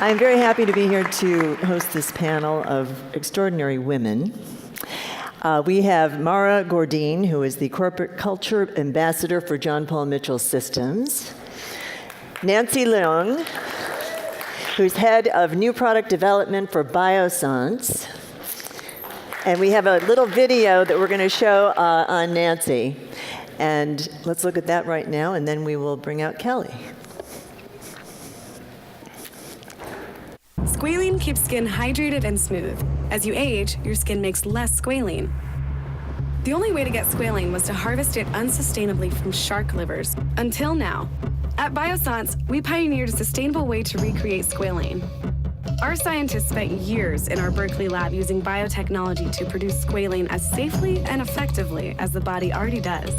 I'm very happy to be here to host this panel of extraordinary women. We have Mara Gourdine, who is the Corporate Culture Ambassador for John Paul Mitchell Systems. Nancy Leung, who's Head of New Product Development for Biossance. And we have a little video that we're going to show on Nancy. And let's look at that right now, and then we will bring out Kelly. Squalene keeps skin hydrated and smooth. As you age, your skin makes less squalene. The only way to get squalene was to harvest it unsustainably from shark livers, until now. At Biossance, we pioneered a sustainable way to recreate squalene. Our scientists spent years in our Berkeley lab using biotechnology to produce squalene as safely and effectively as the body already does.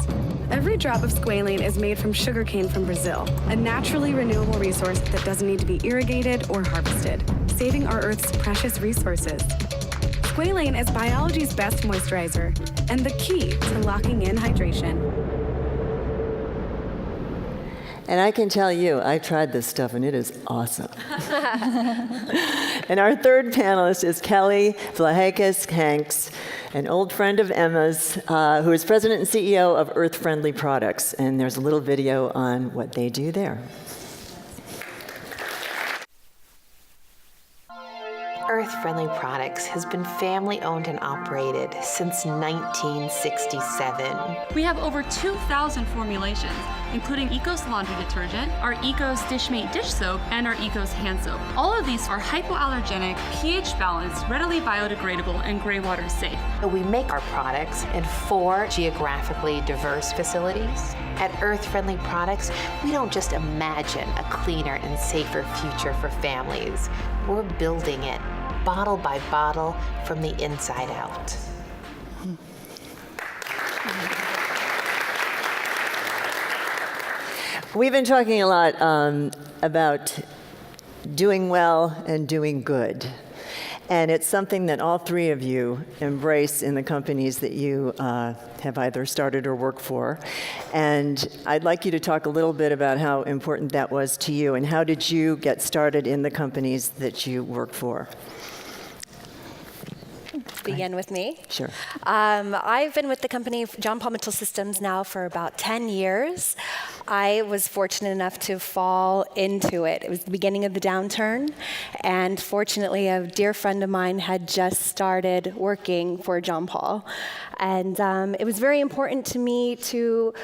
Every drop of squalene is made from sugarcane from Brazil, a naturally renewable resource that doesn't need to be irrigated or harvested, saving our Earth's precious resources. Squalene is biology's best moisturizer and the key to locking in hydration. And I can tell you, I tried this stuff, and it is awesome. And our third panelist is Kelly Vlahakis-Hanks, an old friend of Emma's, who is president and CEO of Earth Friendly Products. And there's a little video on what they do there. Earth Friendly Products has been family-owned and operated since 1967. We have over 2,000 formulations, including Ecos laundry detergent, our Ecos Dishmate dish soap, and our Ecos hand soap. All of these are hypoallergenic, pH balanced, readily biodegradable, and gray water safe. We make our products in 4 geographically diverse facilities. At Earth Friendly Products, we don't just imagine a cleaner and safer future for families. We're building it, bottle by bottle, from the inside out. We've been talking a lot about doing well and doing good. And it's something that all three of you embrace in the companies that you have either started or work for. And I'd like you to talk a little bit about how important that was to you, and how did you get started in the companies that you work for? Begin with me. Sure. I've been with the company, John Paul Mitchell Systems, now for about 10 years. I was fortunate enough to fall into it. It was the beginning of the downturn, and fortunately a dear friend of mine had just started working for John Paul. And it was very important to me to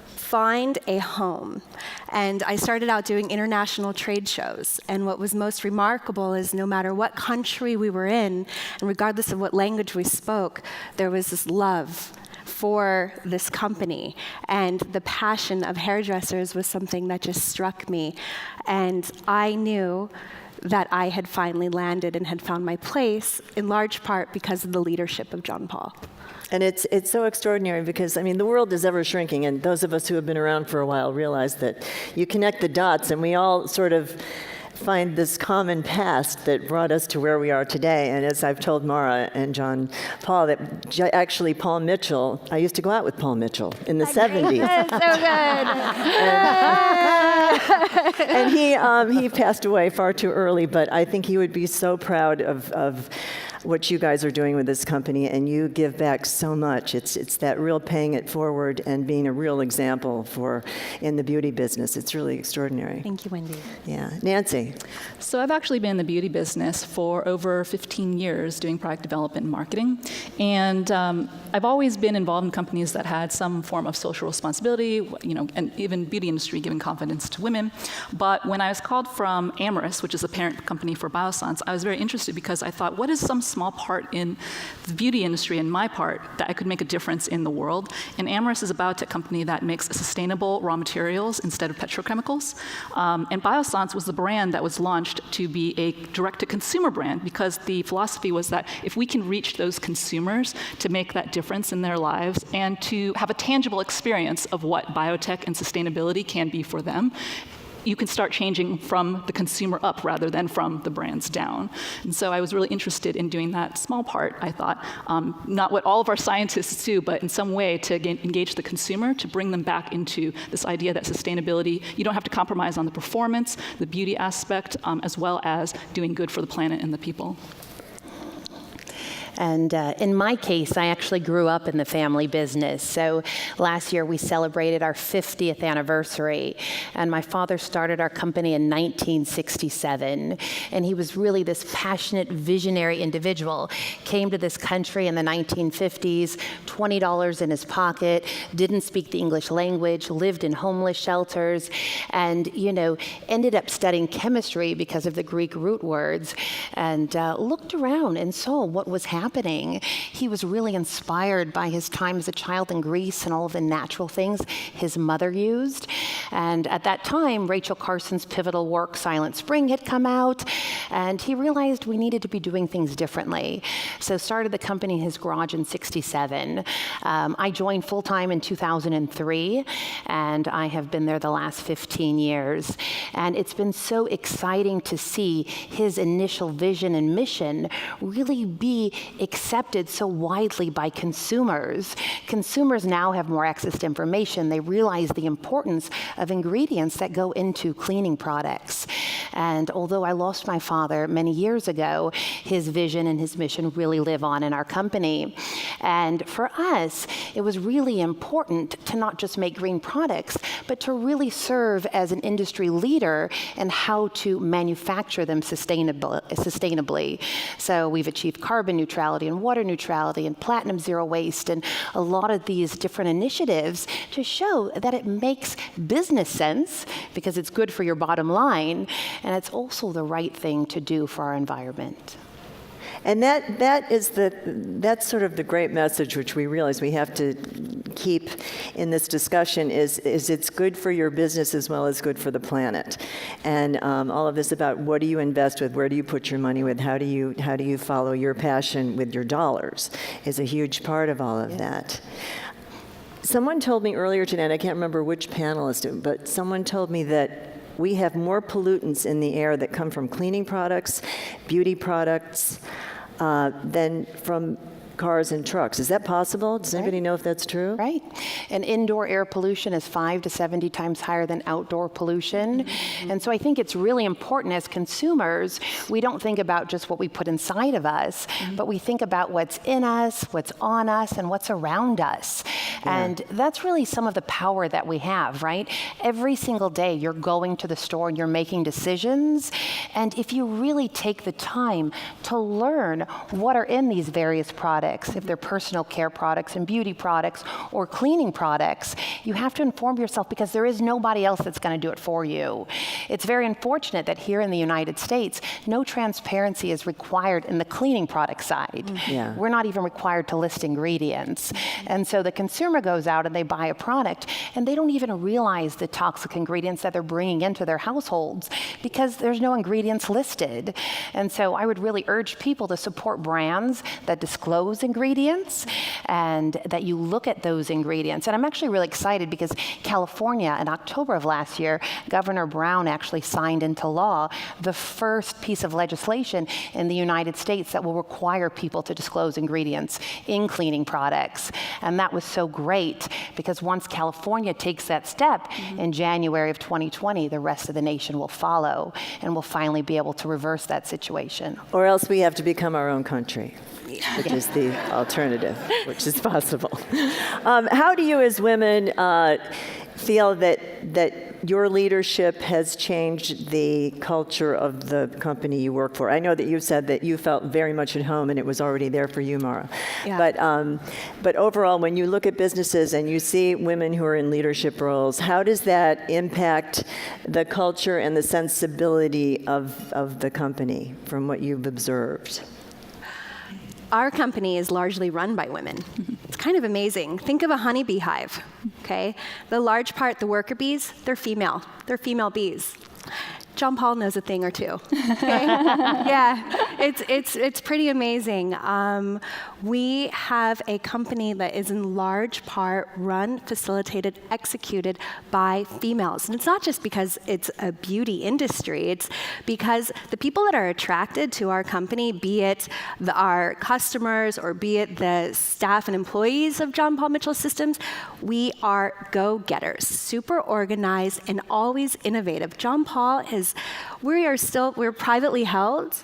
find a home. And I started out doing international trade shows. And what was most remarkable is no matter what country we were in, and regardless of what language we spoke, there was this love for this company. And the passion of hairdressers was something that just struck me. And I knew that I had finally landed and had found my place, in large part because of the leadership of John Paul. And it's so extraordinary because, I mean, the world is ever shrinking, and those of us who have been around for a while realize that you connect the dots, and we all sort of find this common past that brought us to where we are today. And as I've told Mara and John Paul, that actually Paul Mitchell, I used to go out with Paul Mitchell in the 70s. That's so good. And he passed away far too early, but I think he would be so proud of what you guys are doing with this company, and you give back so much. It's that real paying it forward and being a real example in the beauty business. It's really extraordinary. Thank you, Wendy. Yeah. Nancy. So I've actually been in the beauty business for over 15 years doing product development and marketing. And I've always been involved in companies that had some form of social responsibility, and even beauty industry giving confidence to women. But when I was called from Amyris, which is a parent company for Biossance, I was very interested because I thought, what is some small part in the beauty industry and my part that I could make a difference in the world? And Amyris is a biotech company that makes sustainable raw materials instead of petrochemicals. And Biossance was the brand that was launched to be a direct-to-consumer brand, because the philosophy was that if we can reach those consumers to make that difference in their lives and to have a tangible experience of what biotech and sustainability can be for them, you can start changing from the consumer up rather than from the brands down. And so I was really interested in doing that small part, I thought, not what all of our scientists do, but in some way to engage the consumer, to bring them back into this idea that sustainability, you don't have to compromise on the performance, the beauty aspect, as well as doing good for the planet and the people. And in my case, I actually grew up in the family business. So last year we celebrated our 50th anniversary. And my father started our company in 1967. And he was really this passionate, visionary individual. Came to this country in the 1950s, $20 in his pocket, didn't speak the English language, lived in homeless shelters, and ended up studying chemistry because of the Greek root words, and looked around and saw what was happening. He was really inspired by his time as a child in Greece and all of the natural things his mother used. And at that time, Rachel Carson's pivotal work, Silent Spring, had come out, and he realized we needed to be doing things differently. So started the company in his garage in '67. I joined full-time in 2003, and I have been there the last 15 years. And it's been so exciting to see his initial vision and mission really be accepted so widely by consumers. Consumers now have more access to information. They realize the importance of ingredients that go into cleaning products. And although I lost my father many years ago, his vision and his mission really live on in our company. And for us, it was really important to not just make green products, but to really serve as an industry leader in how to manufacture them sustainably. So we've achieved carbon neutrality and water neutrality and platinum zero waste and a lot of these different initiatives to show that it makes business sense because it's good for your bottom line, and it's also the right thing to do for our environment. And that's sort of the great message which we realize we have to keep in this discussion is it's good for your business as well as good for the planet. And all of this about what do you invest with, where do you put your money with, how do you follow your passion with your dollars is a huge part of all of that. Someone told me earlier today, and I can't remember which panelist, but someone told me that we have more pollutants in the air that come from cleaning products, beauty products, than from cars and trucks. Is that possible? Does anybody know if that's true? Right. And indoor air pollution is 5 to 70 times higher than outdoor pollution. Mm-hmm. And so I think it's really important as consumers, we don't think about just what we put inside of us, but we think about what's in us, what's on us, and what's around us. Yeah. And that's really some of the power that we have, right? Every single day you're going to the store and you're making decisions. And if you really take the time to learn what are in these various products, if they're personal care products and beauty products or cleaning products, you have to inform yourself because there is nobody else that's going to do it for you. It's very unfortunate that here in the United States, no transparency is required in the cleaning product side. Yeah. We're not even required to list ingredients. And so the consumer goes out and they buy a product and they don't even realize the toxic ingredients that they're bringing into their households because there's no ingredients listed. And so I would really urge people to support brands that disclose ingredients and that you look at those ingredients. And I'm actually really excited because California, in October of last year, Governor Brown actually signed into law the first piece of legislation in the United States that will require people to disclose ingredients in cleaning products. And that was so great because once California takes that step in January of 2020, the rest of the nation will follow and we'll finally be able to reverse that situation. Or else we have to become our own country, which is the alternative, which is possible. How do you as women feel that your leadership has changed the culture of the company you work for? I know that you said that you felt very much at home and it was already there for you, Mara. Yeah. But overall, when you look at businesses and you see women who are in leadership roles, how does that impact the culture and the sensibility of the company from what you've observed? Our company is largely run by women. It's kind of amazing. Think of a honeybee hive, okay? The large part, the worker bees, they're female. They're female bees. John Paul knows a thing or two. Okay? Yeah, it's pretty amazing. We have a company that is in large part run, facilitated, executed by females. And it's not just because it's a beauty industry, it's because the people that are attracted to our company, be it our customers or be it the staff and employees of John Paul Mitchell Systems, we are go-getters, super organized and always innovative. John Paul we're privately held.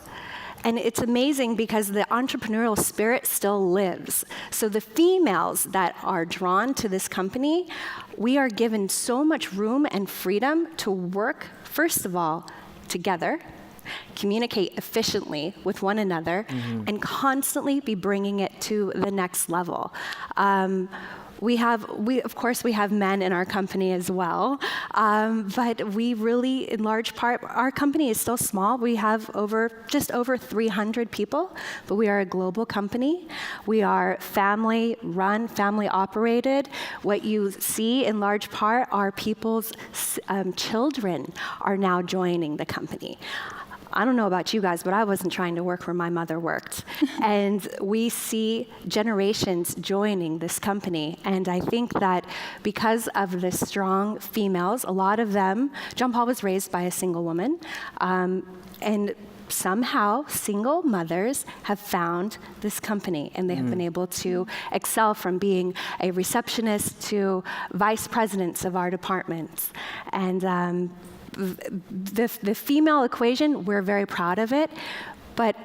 And it's amazing because the entrepreneurial spirit still lives. So the females that are drawn to this company, we are given so much room and freedom to work, first of all, together, communicate efficiently with one another, and constantly be bringing it to the next level. Of course, we have men in our company as well, but we really, in large part, our company is still small. We have just over 300 people, but we are a global company. We are family-run, family-operated. What you see, in large part, are people's children are now joining the company. I don't know about you guys, but I wasn't trying to work where my mother worked. And we see generations joining this company. And I think that because of the strong females, a lot of them, John Paul was raised by a single woman, and somehow single mothers have found this company, and they have been able to excel from being a receptionist to vice presidents of our departments. And the female equation, we're very proud of it, but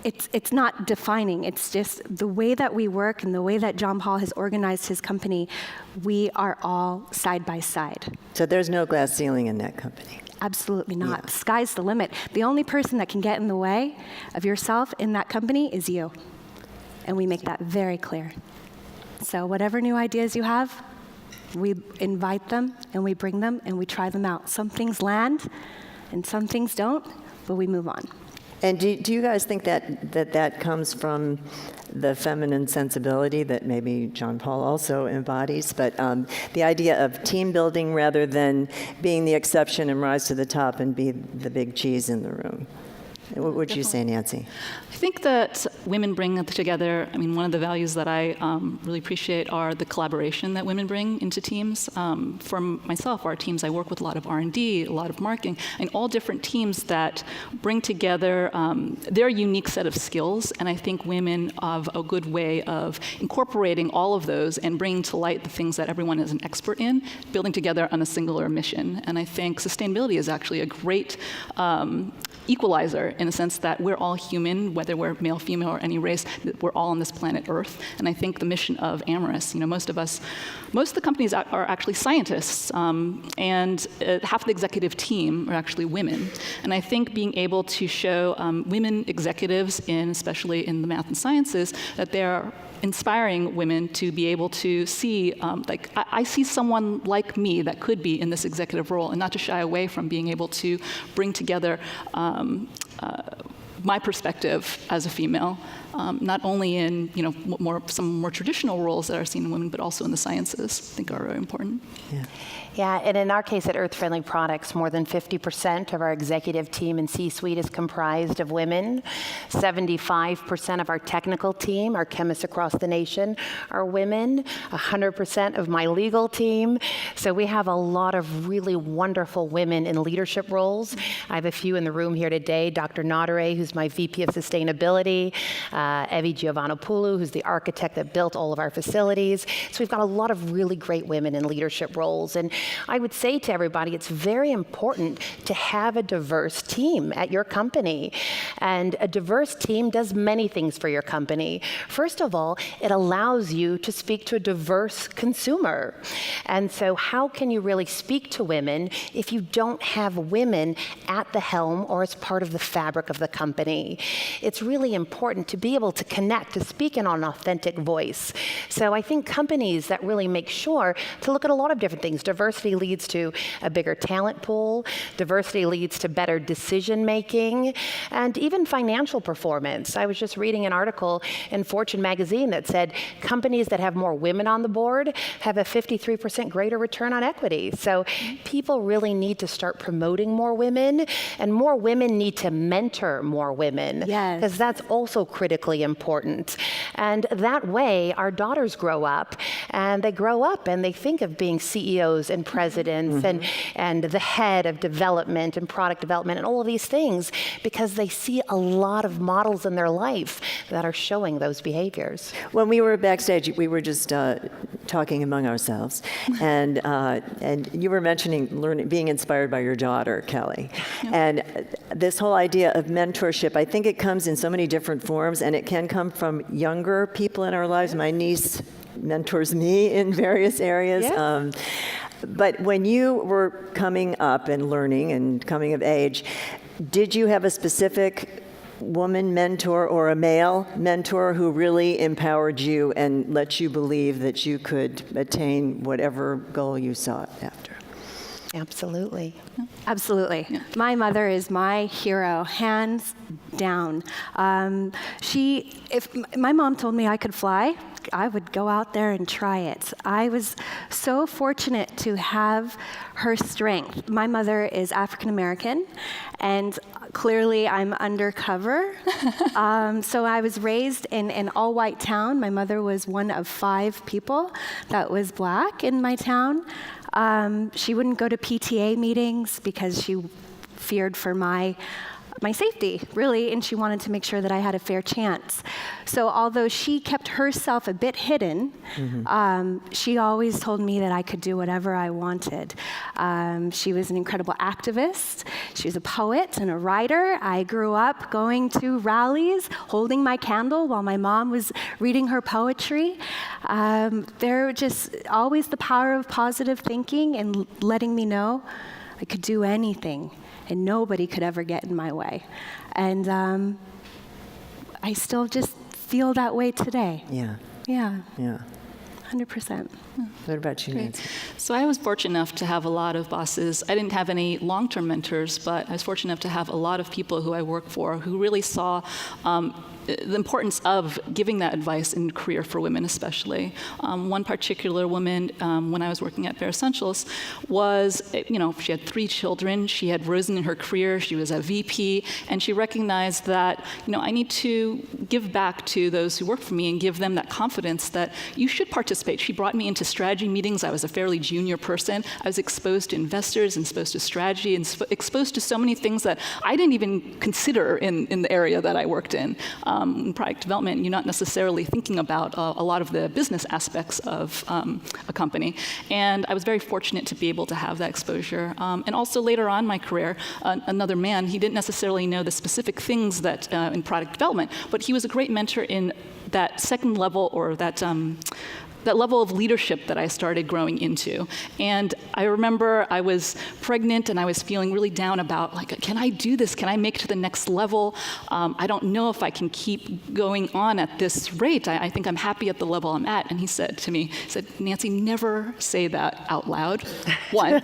it's not defining. It's just the way that we work and the way that John Paul has organized his company, we are all side by side. So there's no glass ceiling in that company? Absolutely not. Yeah. Sky's the limit. The only person that can get in the way of yourself in that company is you. And we make that very clear. So whatever new ideas you have, we invite them, and we bring them, and we try them out. Some things land, and some things don't, but we move on. And do you guys think that comes from the feminine sensibility that maybe John Paul also embodies, but the idea of team building rather than being the exception and rise to the top and be the big cheese in the room? What would you say, Nancy? I think that women bring together, one of the values that I really appreciate are the collaboration that women bring into teams. For myself, our teams, I work with a lot of R&D, a lot of marketing, and all different teams that bring together their unique set of skills. And I think women have a good way of incorporating all of those and bringing to light the things that everyone is an expert in, building together on a singular mission. And I think sustainability is actually a great equalizer in the sense that we're all human, whether we're male, female, or any race, we're all on this planet Earth. And I think the mission of Amyris, most of the companies are actually scientists, and half the executive team are actually women. And I think being able to show women executives, especially in the math and sciences, that they're inspiring women to be able to see, I see someone like me that could be in this executive role, and not to shy away from being able to bring together my perspective as a female, not only in some more traditional roles that are seen in women, but also in the sciences, I think are very important. Yeah, and in our case at Earth Friendly Products, more than 50% of our executive team and C-suite is comprised of women. 75% of our technical team, our chemists across the nation, are women. 100% of my legal team. So we have a lot of really wonderful women in leadership roles. I have a few in the room here today. Dr. Nadare, who's my VP of Sustainability. Evie Giovannopoulou, who's the architect that built all of our facilities. So we've got a lot of really great women in leadership roles. And I would say to everybody, it's very important to have a diverse team at your company. And a diverse team does many things for your company. First of all, it allows you to speak to a diverse consumer. And so how can you really speak to women if you don't have women at the helm or as part of the fabric of the company? company, it's really important to be able to connect, to speak in an authentic voice. So I think companies that really make sure to look at a lot of different things. Diversity leads to a bigger talent pool. Diversity leads to better decision making and even financial performance. I was just reading an article in Fortune magazine that said companies that have more women on the board have a 53% greater return on equity. So people really need to start promoting more women, and more women need to mentor more women. Yes. Because that's also critically important. And that way, our daughters grow up, and they think of being CEOs and presidents and the head of development and product development and all of these things, because they see a lot of models in their life that are showing those behaviors. When we were backstage, we were just talking among ourselves, and you were mentioning being inspired by your daughter, Kelly. And this whole idea of mentorship, I think it comes in so many different forms, and it can come from younger people in our lives. My niece mentors me in various areas. Yeah. But when you were coming up and learning and coming of age, did you have a specific woman mentor or a male mentor who really empowered you and let you believe that you could attain whatever goal you sought after? Absolutely. Absolutely. Yeah. My mother is my hero, hands down. If my mom told me I could fly, I would go out there and try it. I was so fortunate to have her strength. My mother is African American, and clearly I'm undercover. So I was raised in an all-white town. My mother was one of 5 people that was black in my town. She wouldn't go to PTA meetings because she feared for my safety, really, and she wanted to make sure that I had a fair chance. So although she kept herself a bit hidden, she always told me that I could do whatever I wanted. She was an incredible activist. She was a poet and a writer. I grew up going to rallies, holding my candle while my mom was reading her poetry. There was just always the power of positive thinking and letting me know I could do anything, and nobody could ever get in my way. And I still just feel that way today. Yeah. Yeah. Yeah. 100%. What about you, Nancy? So I was fortunate enough to have a lot of bosses. I didn't have any long-term mentors, but I was fortunate enough to have a lot of people who I work for who really saw the importance of giving that advice in career for women especially. One particular woman, when I was working at Bare Essentials, was, she had 3 children, she had risen in her career, she was a VP, and she recognized that, I need to give back to those who work for me and give them that confidence that you should participate. She brought me into strategy meetings. I was a fairly junior person. I was exposed to investors and exposed to strategy and exposed to so many things that I didn't even consider in the area that I worked in. In product development, you're not necessarily thinking about a lot of the business aspects of a company. And I was very fortunate to be able to have that exposure. And also later on in my career, another man, he didn't necessarily know the specific things that in product development, but he was a great mentor in that second level, or that level of leadership that I started growing into. And I remember I was pregnant and I was feeling really down about, can I do this? Can I make it to the next level? I don't know if I can keep going on at this rate. I think I'm happy at the level I'm at. And he said to me, Nancy, never say that out loud, 1.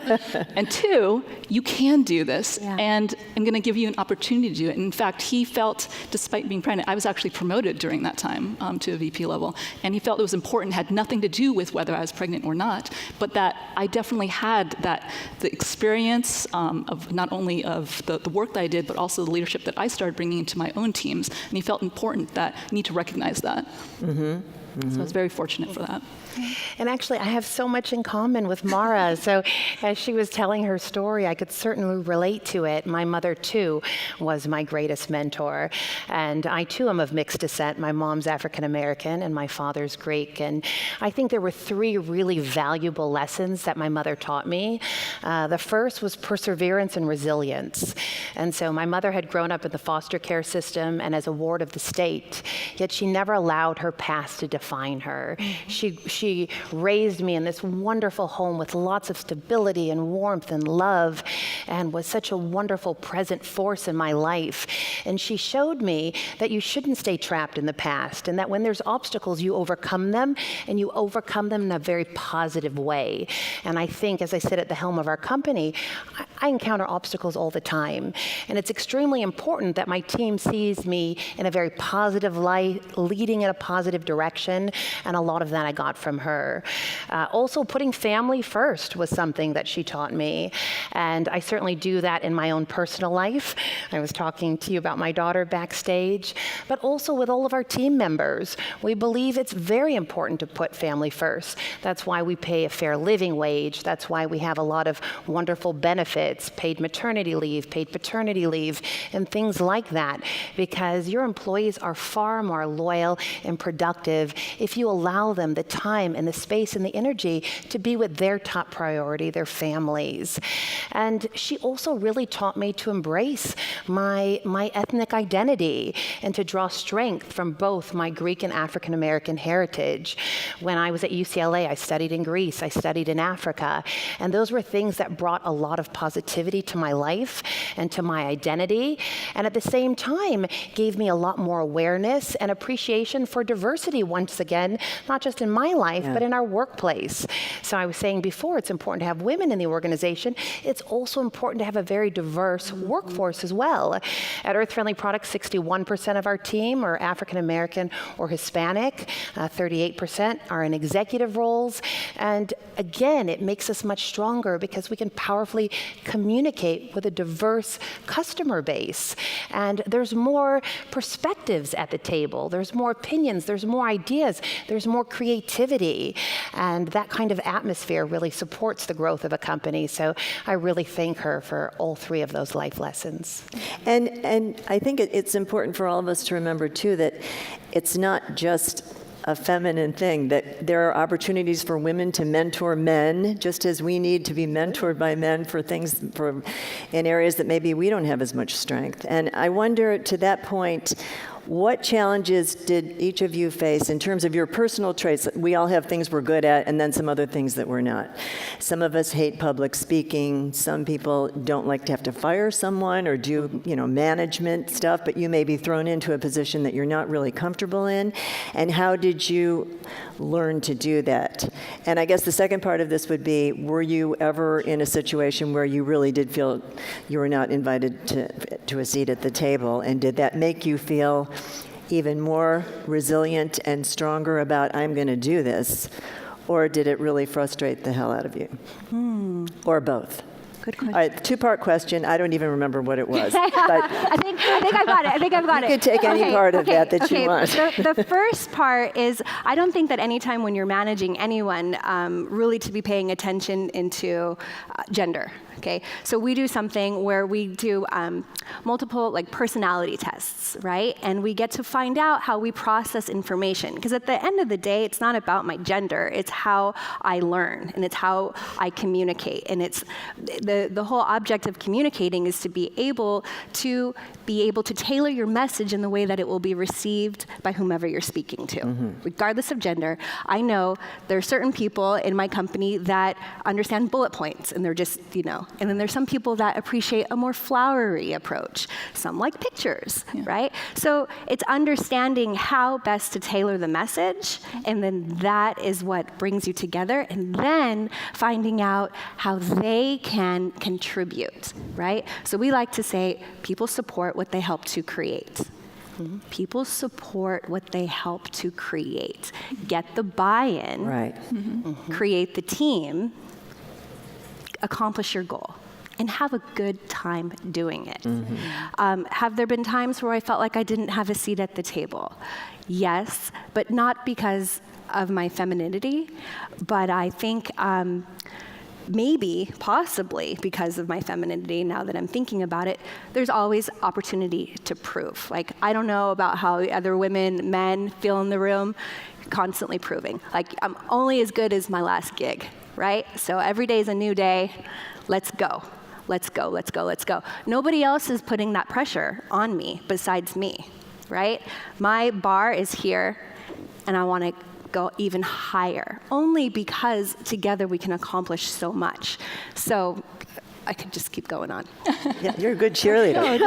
And 2, you can do this. Yeah. And I'm gonna give you an opportunity to do it. And in fact, he felt, despite being pregnant, I was actually promoted during that time to a VP level. And he felt it was important, had nothing to do with whether I was pregnant or not, but that I definitely had the experience of not only of the work that I did, but also the leadership that I started bringing into my own teams. And he felt important that I need to recognize that. So I was very fortunate for that. And actually, I have so much in common with Mara. So as she was telling her story, I could certainly relate to it. My mother, too, was my greatest mentor. And I, too, am of mixed descent. My mom's African American and my father's Greek. And I think there were 3 really valuable lessons that my mother taught me. The first was perseverance and resilience. And so my mother had grown up in the foster care system and as a ward of the state, yet she never allowed her past to define define her. She raised me in this wonderful home with lots of stability and warmth and love, and was such a wonderful present force in my life. And she showed me that you shouldn't stay trapped in the past, and that when there's obstacles, you overcome them, and you overcome them in a very positive way. And I think, as I sit at the helm of our company, I encounter obstacles all the time. And it's extremely important that my team sees me in a very positive light, leading in a positive direction, and a lot of that I got from her. Also, putting family first was something that she taught me, and I certainly do that in my own personal life. I was talking to you about my daughter backstage, but also with all of our team members. We believe it's very important to put family first. That's why we pay a fair living wage. That's why we have a lot of wonderful benefits, paid maternity leave, paid paternity leave, and things like that, because your employees are far more loyal and productive if you allow them the time and the space and the energy to be with their top priority, their families. And she also really taught me to embrace my ethnic identity and to draw strength from both my Greek and African American heritage. When I was at UCLA, I studied in Greece, I studied in Africa, and those were things that brought a lot of positivity to my life and to my identity, and at the same time gave me a lot more awareness and appreciation for diversity once again, not just in my life, but in our workplace. So I was saying before, it's important to have women in the organization. It's also important to have a very diverse workforce as well. At Earth Friendly Products, 61% of our team are African American or Hispanic, 38% are in executive roles, and again, it makes us much stronger because we can powerfully communicate with a diverse customer base. And there's more perspectives at the table, there's more opinions, there's more ideas, there's more creativity, and that kind of atmosphere really supports the growth of a company. So I really thank her for all three of those life lessons. And I think it's important for all of us to remember, too, that it's not just a feminine thing, that there are opportunities for women to mentor men, just as we need to be mentored by men for things in areas that maybe we don't have as much strength. And I wonder, to that point, what challenges did each of you face in terms of your personal traits? We all have things we're good at, and then some other things that we're not. Some of us hate public speaking. Some people don't like to have to fire someone or do, management stuff, but you may be thrown into a position that you're not really comfortable in. And how did you learn to do that? And I guess the second part of this would be, were you ever in a situation where you really did feel you were not invited to a seat at the table? And did that make you feel even more resilient and stronger about, I'm going to do this? Or did it really frustrate the hell out of you? Or both? Good question. All right, two-part question. I don't even remember what it was. But I think I've got it. You could take any part of that you want. The first part is, I don't think that any time when you're managing anyone, really to be paying attention into gender. Okay, so we do something where we do multiple personality tests, right? And we get to find out how we process information. Because at the end of the day, it's not about my gender, it's how I learn, and it's how I communicate. And it's the whole object of communicating is to be able to tailor your message in the way that it will be received by whomever you're speaking to, regardless of gender. I know there are certain people in my company that understand bullet points, and they're just, and then there's some people that appreciate a more flowery approach. Some like pictures, right? So it's understanding how best to tailor the message, and then that is what brings you together, and then finding out how they can contribute, right? So we like to say people support what they help to create. People support what they help to create. Get the buy-in, right. Create the team, accomplish your goal, and have a good time doing it. Have there been times where I felt like I didn't have a seat at the table? Yes, but not because of my femininity, but I think maybe, possibly because of my femininity, now that I'm thinking about it, there's always opportunity to prove. I don't know about how other women, men feel in the room, constantly proving. I'm only as good as my last gig, right? So every day is a new day. Let's go. Let's go, let's go, let's go. Nobody else is putting that pressure on me besides me, right? My bar is here, and I want to go even higher, only because together we can accomplish so much. So I could just keep going on. Yeah, you're a good cheerleader.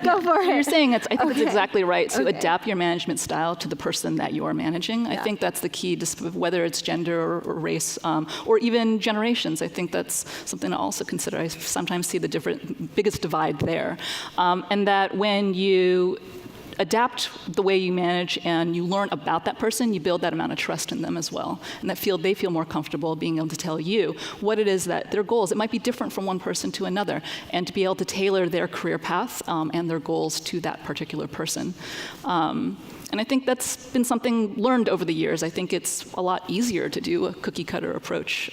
Go for it. You're saying I think it's exactly right, to adapt your management style to the person that you are managing. I think that's the key, whether it's gender or race, or even generations. I think that's something to also consider. I sometimes see the biggest divide there. And that when you adapt the way you manage and you learn about that person, you build that amount of trust in them as well. And they feel more comfortable being able to tell you what it is that their goals, it might be different from one person to another, and to be able to tailor their career path and their goals to that particular person. And I think that's been something learned over the years. I think it's a lot easier to do a cookie cutter approach,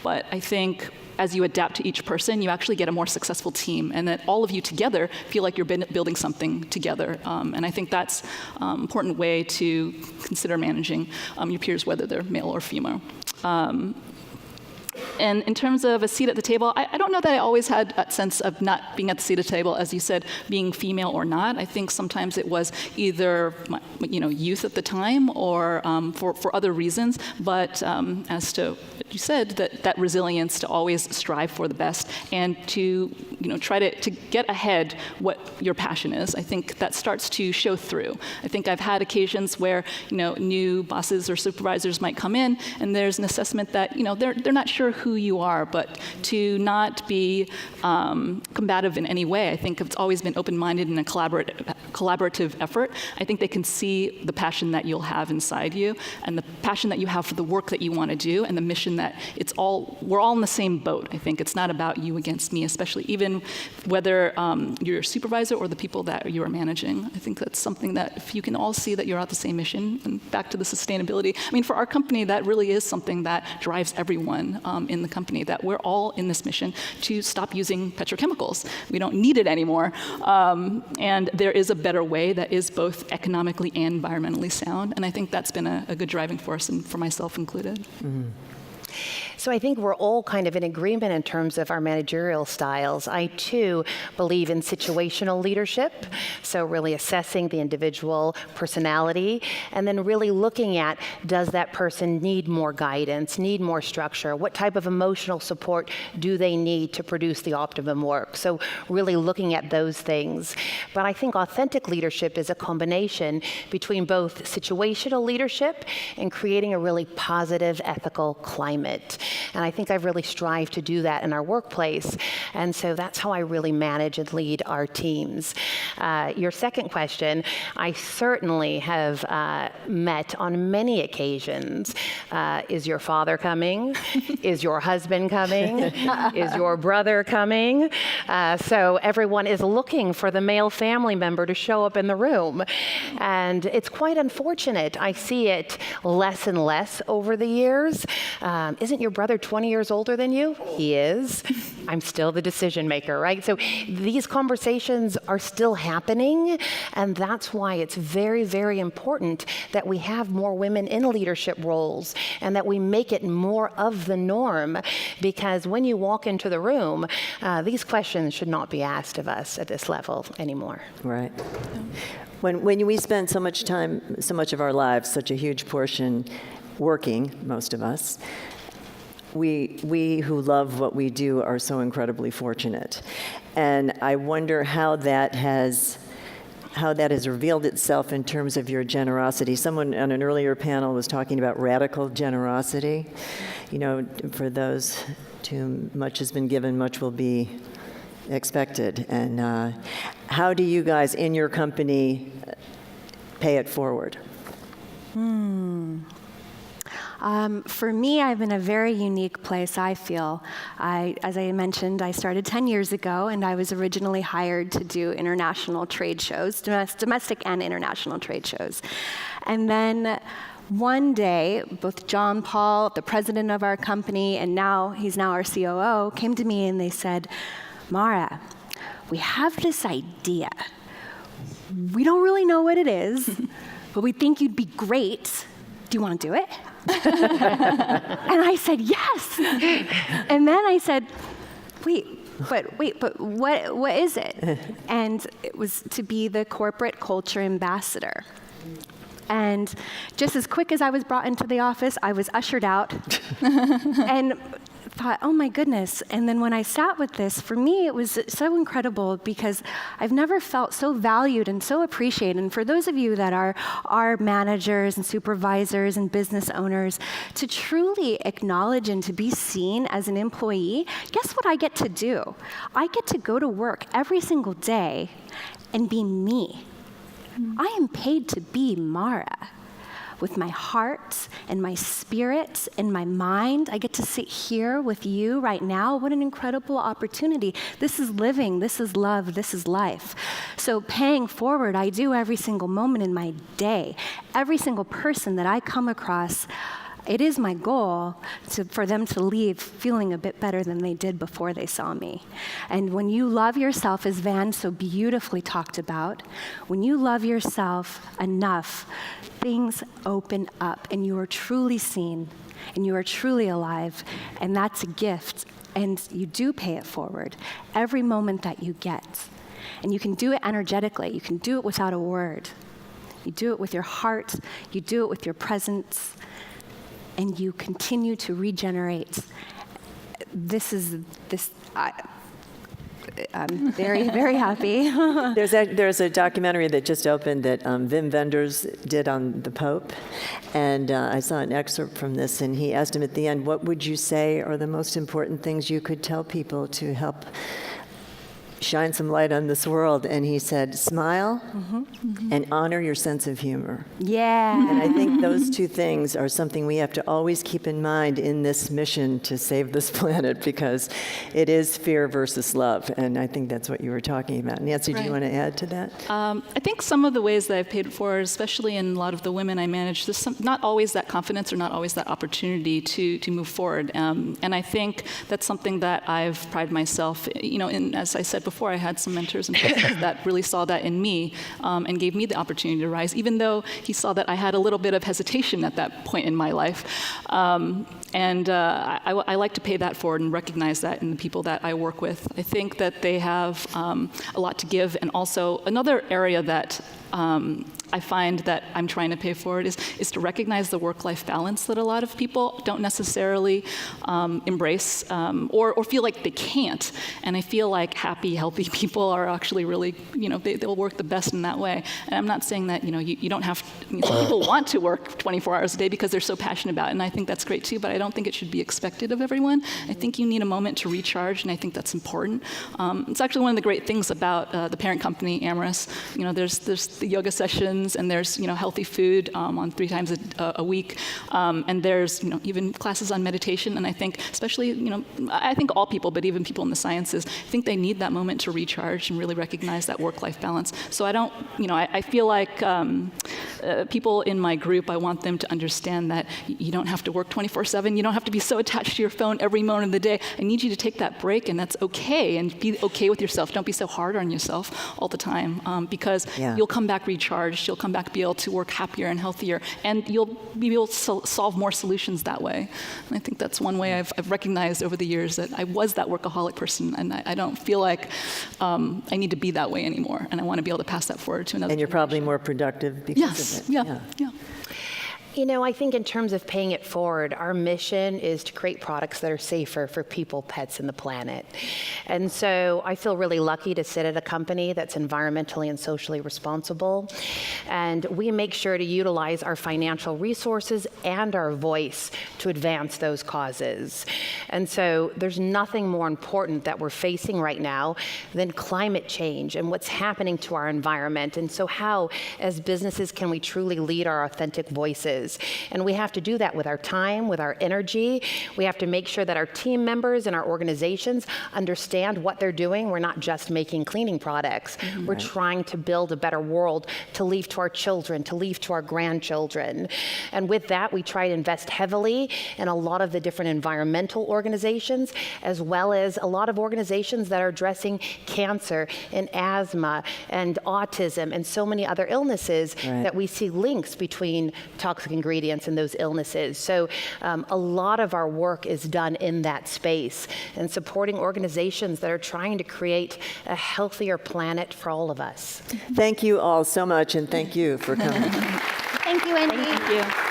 but I think as you adapt to each person, you actually get a more successful team, and that all of you together feel like you're building something together. And I think that's an important way to consider managing your peers, whether they're male or female. And in terms of a seat at the table, I don't know that I always had that sense of not being at the seat at the table, as you said, being female or not. I think sometimes it was either youth at the time or for other reasons. But as to what you said, that resilience to always strive for the best and to try to get ahead what your passion is, I think that starts to show through. I think I've had occasions where new bosses or supervisors might come in, and there's an assessment that they're not sure who you are, but to not be combative in any way. I think it's always been open-minded and a collaborative effort. I think they can see the passion that you'll have inside you, and the passion that you have for the work that you want to do, and the mission that we're all in the same boat. I think it's not about you against me, especially even whether you're your supervisor or the people that you are managing. I think that's something that if you can all see that you're at the same mission, and back to the sustainability, I mean, for our company, that really is something that drives everyone in the company, that we're all in this mission to stop using petrochemicals. We don't need it anymore. And there is a better way that is both economically and environmentally sound. And I think that's been a good driving force, and for myself included. Mm-hmm. So I think we're all kind of in agreement in terms of our managerial styles. I, too, believe in situational leadership, so really assessing the individual personality, and then really looking at, does that person need more guidance, need more structure? What type of emotional support do they need to produce the optimum work? So really looking at those things. But I think authentic leadership is a combination between both situational leadership and creating a really positive, ethical climate. And I think I've really strived to do that in our workplace. And so that's how I really manage and lead our teams. Your second question, I certainly have met on many occasions. Is your father coming? Is your husband coming? Is your brother coming? So everyone is looking for the male family member to show up in the room. And it's quite unfortunate. I see it less and less over the years. Isn't your brother 20 years older than you? He is. I'm still the decision maker, right? So these conversations are still happening, and that's why it's very, very important that we have more women in leadership roles and that we make it more of the norm, because when you walk into the room, these questions should not be asked of us at this level anymore. Right. When we spend so much time, so much of our lives, such a huge portion working, most of us, we who love what we do are so incredibly fortunate. And I wonder how that has revealed itself in terms of your generosity. Someone on an earlier panel was talking about radical generosity. For those to whom much has been given, much will be expected. And how do you guys in your company pay it forward? For me, I'm in a very unique place, I feel. As I mentioned, I started 10 years ago, and I was originally hired to do international trade shows, domestic and international trade shows. And then one day, both John Paul, the president of our company, and he's now our COO, came to me and they said, Mara, we have this idea. We don't really know what it is, but we think you'd be great. Do you want to do it? And I said, yes. And then I said, but what is it? And it was to be the corporate culture ambassador. And just as quick as I was brought into the office, I was ushered out and thought, oh my goodness. And then when I sat with this, for me, it was so incredible because I've never felt so valued and so appreciated. And for those of you that are managers and supervisors and business owners, to truly acknowledge and to be seen as an employee, guess what I get to do? I get to go to work every single day and be me. I am paid to be Mara. With my heart and my spirit and my mind. I get to sit here with you right now. What an incredible opportunity. This is living, this is love, this is life. So paying forward, I do every single moment in my day. Every single person that I come across, it is my goal for them to leave feeling a bit better than they did before they saw me. And when you love yourself, as Van so beautifully talked about, when you love yourself enough, things open up and you are truly seen and you are truly alive, and that's a gift, and you do pay it forward every moment that you get. And you can do it energetically. You can do it without a word. You do it with your heart. You do it with your presence. And you continue to regenerate. I'm very, very happy. There's a documentary that just opened that Wim Wenders did on the Pope, and I saw an excerpt from this, and he asked him at the end, what would you say are the most important things you could tell people to help shine some light on this world? And he said, smile and honor your sense of humor. Yeah. And I think those two things are something we have to always keep in mind in this mission to save this planet, because it is fear versus love. And I think that's what you were talking about. Nancy, do you want to add to that? I think some of the ways that I've paid it forward, especially in a lot of the women I manage, there's not always that confidence or not always that opportunity to move forward. And I think that's something that I've prided myself, in, as I said before, I had some mentors and coaches that really saw that in me and gave me the opportunity to rise, even though he saw that I had a little bit of hesitation at that point in my life. I like to pay that forward and recognize that in the people that I work with. I think that they have a lot to give, and also another area that I find that I'm trying to pay forward is to recognize the work-life balance that a lot of people don't necessarily embrace or feel like they can't. And I feel like happy, healthy people are actually really, they'll work the best in that way. And I'm not saying that, you don't have, some people want to work 24 hours a day because they're so passionate about it, and I think that's great too, but I don't think it should be expected of everyone. I think you need a moment to recharge, and I think that's important. It's actually one of the great things about the parent company, Amorous. There's the yoga sessions, and there's healthy food on 3 times a week, and there's even classes on meditation. And I think especially I think all people, but even people in the sciences, I think they need that moment to recharge and really recognize that work-life balance. So I don't I feel like people in my group, I want them to understand that you don't have to work 24/7. You don't have to be so attached to your phone every moment of the day. I need you to take that break, and that's okay, and be okay with yourself. Don't be so hard on yourself all the time, because you'll come back recharged. You'll come back be able to work happier and healthier, and you'll be able to solve more solutions that way. And I think that's one way I've recognized over the years that I was that workaholic person, and I don't feel like I need to be that way anymore, and I want to be able to pass that forward to another And you're probably more productive because of it. Yeah. I think in terms of paying it forward, our mission is to create products that are safer for people, pets, and the planet. And so I feel really lucky to sit at a company that's environmentally and socially responsible. And we make sure to utilize our financial resources and our voice to advance those causes. And so there's nothing more important that we're facing right now than climate change and what's happening to our environment. And so how, as businesses, can we truly lead our authentic voices? And we have to do that with our time, with our energy. We have to make sure that our team members and our organizations understand what they're doing. We're not just making cleaning products. We're trying to build a better world to leave to our children, to leave to our grandchildren. And with that, we try to invest heavily in a lot of the different environmental organizations, as well as a lot of organizations that are addressing cancer and asthma and autism and so many other illnesses that we see links between toxic ingredients in those illnesses. So a lot of our work is done in that space and supporting organizations that are trying to create a healthier planet for all of us. Thank you all so much, and thank you for coming. Thank you, Wendy. Thank you.